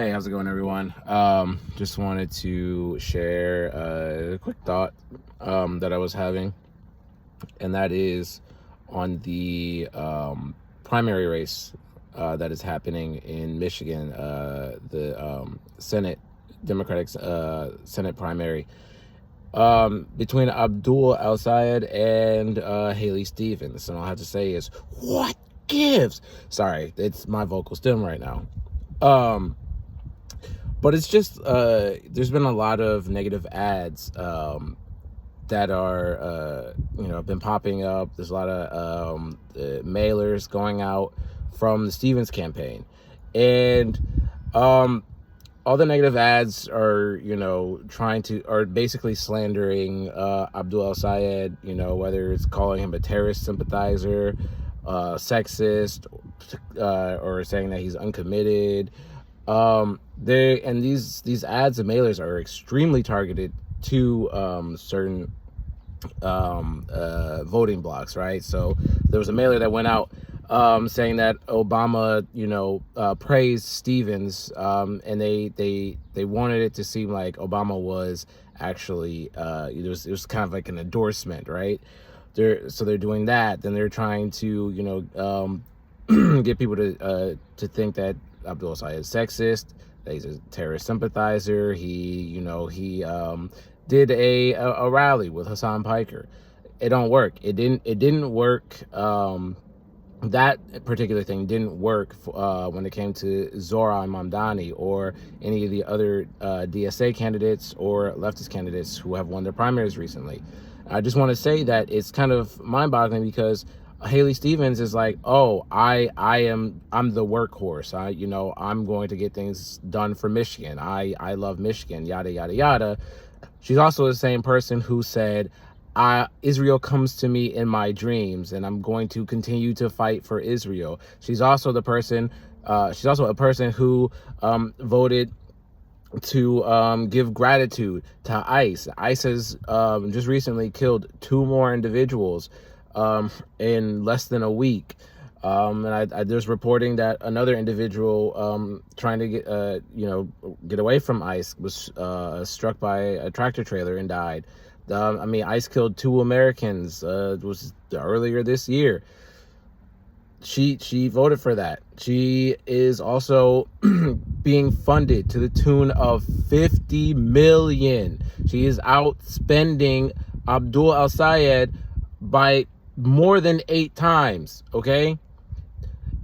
Hey, how's it going, everyone? Just wanted to share a quick thought that I was having, and that is on the primary race that is happening in Michigan, the Senate Democratic Senate primary between Abdul Al-Sayed and Haley Stevens. And all I have to say is, what gives? Sorry, it's my vocal stim right now. But it's just, there's been a lot of negative ads that are, have been popping up. There's a lot of mailers going out from the Stevens campaign. And all the negative ads are, are basically slandering Abdul Al-Sayed, whether it's calling him a terrorist sympathizer, sexist, or saying that he's uncommitted. These ads and mailers are extremely targeted to certain voting blocks, right? So there was a mailer that went out saying that Obama, praised Stevens, and they wanted it to seem like Obama was actually it was kind of like an endorsement, right? They're doing that. Then they're trying to get people to think that Abdul Sayed is sexist, that he's a terrorist sympathizer. He did a rally with Hassan Piker. It don't work. It didn't work. That particular thing didn't work when it came to Zohran Mamdani or any of the other DSA candidates or leftist candidates who have won their primaries recently. I just want to say that it's kind of mind-boggling because Haley Stevens is like, oh, I'm the workhorse. I'm going to get things done for Michigan. I love Michigan, yada, yada, yada. She's also the same person who said, Israel comes to me in my dreams, and I'm going to continue to fight for Israel. She's also a person who voted to give gratitude to ICE. ICE has just recently killed 2 more individuals in less than a week. And there's reporting that another individual trying to get away from ICE was struck by a tractor trailer and died. ICE killed 2 Americans. It was earlier this year. She voted for that. She is also being funded to the tune of $50 million. She is outspending Abdul Al-Sayed by more than 8 times. Okay,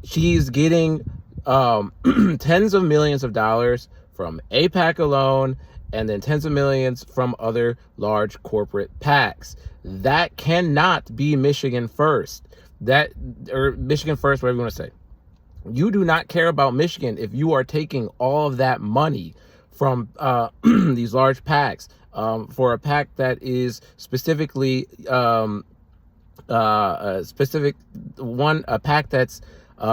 she's getting tens of millions of dollars from AIPAC alone, and then tens of millions from other large corporate PACs. That cannot be Michigan first. Or Michigan first, whatever you want to say. You do not care about Michigan if you are taking all of that money from these large PACs for a PAC that is specifically a PAC that's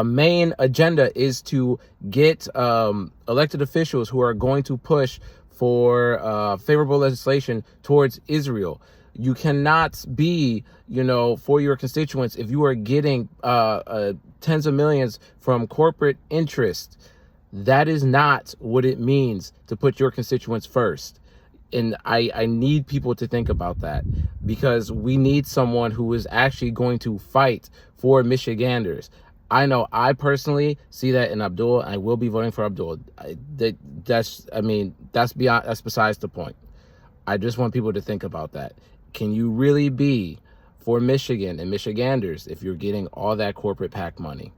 main agenda is to get elected officials who are going to push for favorable legislation towards Israel. You cannot be, for your constituents, if you are getting tens of millions from corporate interest. That is not what it means to put your constituents first. And I need people to think about that, because we need someone who is actually going to fight for Michiganders. I know I personally see that in Abdul. I will be voting for Abdul. That's besides the point. I just want people to think about that. Can you really be for Michigan and Michiganders if you're getting all that corporate PAC money?